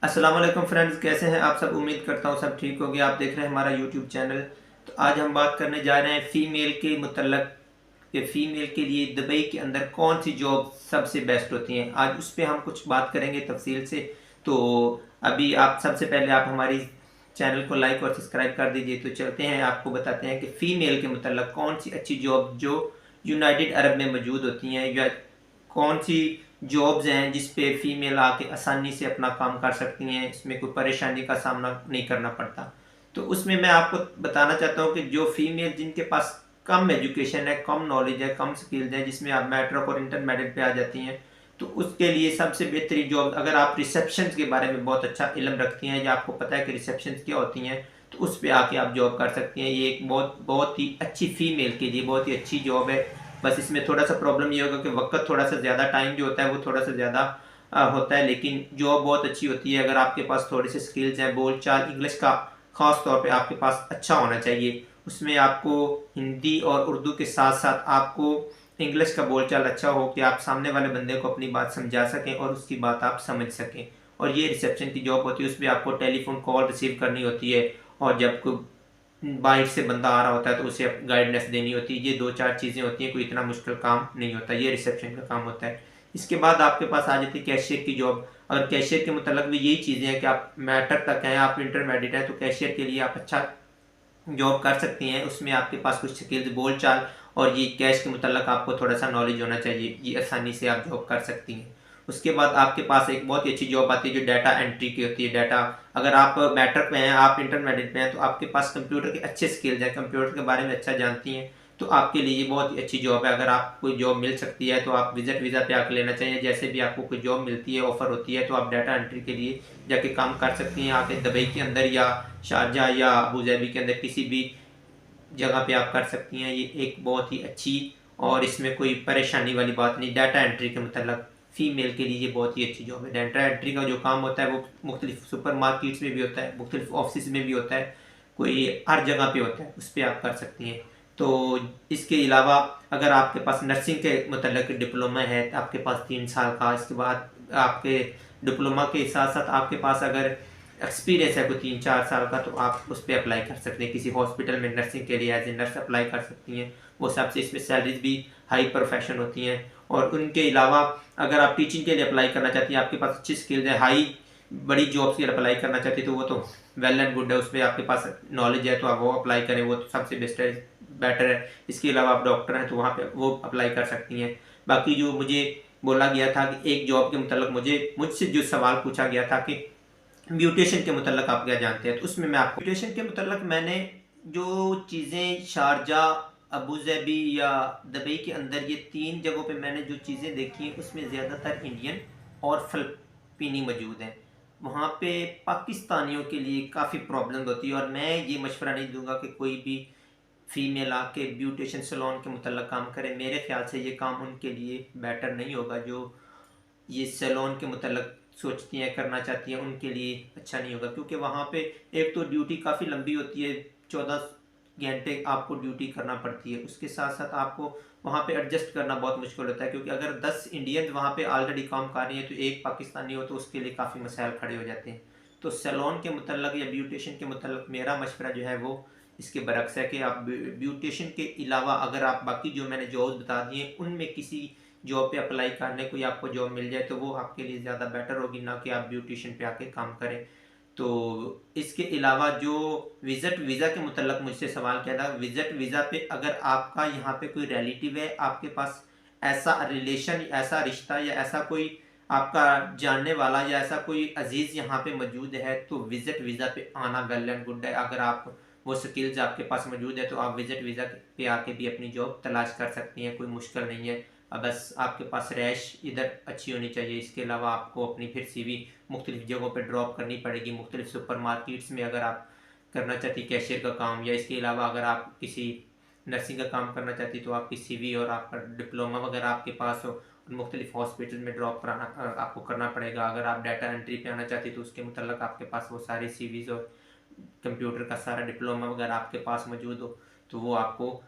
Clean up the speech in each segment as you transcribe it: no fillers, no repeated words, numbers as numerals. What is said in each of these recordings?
अस्सलाम वालेकुम फ्रेंड्स, कैसे हैं आप सब। उम्मीद करता हूँ सब ठीक होगी। आप देख रहे हैं हमारा यूट्यूब चैनल। तो आज हम बात करने जा रहे हैं फ़ीमेल के मुतल्लक कि फ़ीमेल के लिए दुबई के अंदर कौन सी जॉब सबसे बेस्ट होती हैं। आज उस पर हम कुछ बात करेंगे तफसील से। तो अभी आप सबसे पहले आप हमारी चैनल को लाइक और सब्सक्राइब कर दीजिए। तो चलते हैं, आपको बताते हैं कि फ़ीमेल के मुतल्लक कौन सी अच्छी जॉब जो यूनाइटेड अरब में मौजूद होती हैं, या कौन सी जॉब्स हैं जिस पे फीमेल आके आसानी से अपना काम कर सकती हैं, इसमें कोई परेशानी का सामना नहीं करना पड़ता। तो उसमें मैं आपको बताना चाहता हूँ कि जो फीमेल जिनके पास कम एजुकेशन है, कम नॉलेज है, कम स्किल्स है, जिसमें आप मैट्रिक और इंटरमीडिएट पे आ जाती हैं, तो उसके लिए सबसे बेहतरीन जॉब, अगर आप रिसेप्शन के बारे में बहुत अच्छा इल्म रखती हैं या आपको पता है कि रिसेप्शन क्या होती हैं, तो उस पर आके आप जॉब कर सकती हैं। ये एक बहुत बहुत ही अच्छी फीमेल के लिए बहुत ही अच्छी जॉब है। बस इसमें थोड़ा सा प्रॉब्लम ये होगा कि वक्त थोड़ा सा ज़्यादा, टाइम जो होता है वो थोड़ा सा ज़्यादा होता है, लेकिन जॉब बहुत अच्छी होती है। अगर आपके पास थोड़े से स्किल्स हैं, बोल चाल इंग्लिश का ख़ास तौर पे आपके पास अच्छा होना चाहिए। उसमें आपको हिंदी और उर्दू के साथ साथ आपको इंग्लिश का बोलचाल अच्छा हो कि आप सामने वाले बंदे को अपनी बात समझा सकें और उसकी बात आप समझ सकें। और ये रिसेप्शन की जॉब होती है, उसमें आपको टेलीफोन कॉल रिसीव करनी होती है, और जब कोई बाहर से बंदा आ रहा होता है तो उसे गाइडेंस देनी होती है। ये दो चार चीज़ें होती हैं, कोई इतना मुश्किल काम नहीं होता, ये रिसेप्शन का काम होता है। इसके बाद आपके पास आ जाती है कैशियर की जॉब। अगर कैशियर के मतलब भी यही चीज़ें हैं कि आप मैट्रिक तक हैं, आप इंटरमीडिएट हैं, तो कैशियर के लिए आप अच्छा जॉब कर सकती हैं। उसमें आपके पास कुछ स्किल्स, बोल चाल और ये कैश के मतलब आपको थोड़ा सा नॉलेज होना चाहिए, ये आसानी से आप जॉब कर सकती हैं। उसके बाद आपके पास एक बहुत ही अच्छी जॉब आती है जो डाटा एंट्री की होती है। डाटा, अगर आप मैट्रिक में हैं, आप इंटरमीडिएट में हैं, तो आपके पास कंप्यूटर के अच्छे स्किल्स हैं, कंप्यूटर के बारे में अच्छा जानती हैं, तो आपके लिए ये बहुत ही अच्छी जॉब है। अगर आप कोई जॉब मिल सकती है तो आप विजिट वीज़ा पे आकर लेना चाहिए। जैसे भी आपको कोई जॉब मिलती है, ऑफर होती है, तो आप डाटा एंट्री के लिए जाके काम कर सकती हैं, आके दुबई के अंदर या शारजा या अबू धाबी के अंदर किसी भी जगह पे आप कर सकती हैं। ये एक बहुत ही अच्छी, और इसमें कोई परेशानी वाली बात नहीं। डाटा एंट्री के मतलब फ़ीमेल के लिए ये बहुत ही अच्छी जॉब है। डाटा एंट्री का जो काम होता है वो मुख्तलिफ सुपर मार्केट्स में भी होता है, मुख्तलिफ ऑफिस में भी होता है, कोई हर जगह पे होता है, उस पर आप कर सकती हैं। तो इसके अलावा अगर आपके पास नर्सिंग के मतलब डिप्लोमा है, तो आपके पास 3 साल का, इसके बाद आपके डिप्लोमा के साथ साथ आपके पास अगर एक्सपीरियंस है कोई 3-4 साल का, तो आप उस पर अप्लाई कर सकते हैं। किसी हॉस्पिटल में नर्सिंग के लिए एज ए नर्स अप्लाई कर सकती हैं। वो सबसे इसमें सैलरीज भी हाई प्रोफेशन होती हैं। और उनके अलावा अगर आप टीचिंग के लिए अप्लाई करना चाहती हैं, आपके पास अच्छी स्किल्स है, हाई बड़ी जॉब्स के लिए अप्लाई करना चाहती है, तो वो तो वेल एंड गुड है, उसमें आपके पास नॉलेज है तो आप वो अप्लाई करें, वो तो सबसे बेस्ट है, बेटर है। इसके अलावा आप डॉक्टर हैं तो वहाँ पे वो अप्लाई कर सकती हैं। बाकी जो मुझे बोला गया था कि एक जॉब के मतलब मुझसे जो सवाल पूछा गया था कि ब्यूटेशन के मतलब आप क्या जानते हैं, तो उसमें मैं आपको ब्यूटेशन के मतलब मैंने जो चीज़ें शारजा, अबू धाबी या दुबई के अंदर, ये 3 जगहों पे मैंने जो चीज़ें देखी हैं, उसमें ज़्यादातर इंडियन और फ़िलिपीनी मौजूद हैं। वहाँ पे पाकिस्तानियों के लिए काफ़ी प्रॉब्लम होती है, और मैं ये मशवरा नहीं दूंगा कि कोई भी फीमेल आके ब्यूटेशन सैलून के मतलब काम करे। मेरे ख्याल से ये काम उनके लिए बेटर नहीं होगा। जो ये सैलून के मतलब सोचती हैं, करना चाहती हैं, उनके लिए अच्छा नहीं होगा, क्योंकि वहाँ पे एक तो ड्यूटी काफ़ी लंबी होती है, 14 घंटे आपको ड्यूटी करना पड़ती है। उसके साथ साथ आपको वहाँ पे एडजस्ट करना बहुत मुश्किल होता है, क्योंकि अगर 10 इंडियन वहाँ पे ऑलरेडी काम कर रही हैं तो एक पाकिस्तानी हो, तो उसके लिए काफ़ी मसाइल खड़े हो जाते हैं। तो सैलून के मतलब या ब्यूटिशन के मतलब मेरा मशवरा जो है वो इसके बरक्स है कि आप ब्यूटिशन के अलावा अगर आप बाकी जो मैंने जॉब बता दी हैं उनमें किसी जॉब पे अप्लाई करने, कोई आपको जॉब मिल जाए, तो वो आपके लिए ज़्यादा बेटर होगी, ना कि आप ब्यूटिशन पे आके काम करें। तो इसके अलावा जो विजिट वीज़ा के मतलब मुझसे सवाल किया था, विजिट वीज़ा पे अगर आपका यहाँ पे कोई रिलेटिव है, आपके पास ऐसा रिलेशन, ऐसा रिश्ता या ऐसा कोई आपका जानने वाला या ऐसा कोई अजीज़ यहाँ पे मौजूद है, तो विजिट वीज़ा पे आना वेल एंड गुड है। अगर आप वो स्किल्स आपके पास मौजूद है तो आप विजिट वीज़ा पे आके भी अपनी जॉब तलाश कर सकती हैं, कोई मुश्किल नहीं है। बस आपके पास रैश इधर अच्छी होनी चाहिए। इसके अलावा आपको अपनी फिर सीवी मुख्तलिफ जगहों पे ड्रॉप करनी पड़ेगी, मुख्तलिफ सुपर मार्केट्स में अगर आप करना चाहती कैशियर का काम, या इसके अलावा अगर आप किसी नर्सिंग का काम करना चाहती, तो आपकी सीवी और आपका डिप्लोमा वगैरह आपके पास हो, मुख्तलिफ हॉस्पिटल में ड्रॉप कराना आपको करना पड़ेगा। अगर आप डाटा एंट्री पे आना चाहती तो उसके मतलब आपके पास वो सारी सीवीज़ और कंप्यूटर का सारा डिप्लोमा वगैरह आपके पास मौजूद हो, तो वो आपको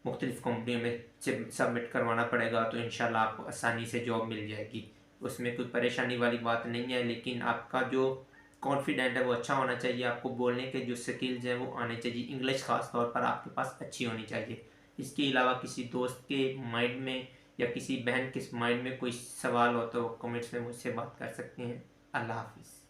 मुख्तलिफ कंपनियों में सबमिट करवाना पड़ेगा, तो इंशाल्लाह आपको आसानी से जॉब मिल जाएगी। उसमें कोई परेशानी वाली बात नहीं है, लेकिन आपका जो कॉन्फिडेंट है वो अच्छा होना चाहिए, आपको बोलने के जो स्किल्स हैं वो आने चाहिए, इंग्लिश खास तौर पर आपके पास अच्छी होनी चाहिए। इसके अलावा किसी दोस्त के माइंड में या किसी बहन के माइंड में कोई सवाल हो तो कमेंट्स में मुझसे बात कर सकते हैं। अल्लाह हाफिज़।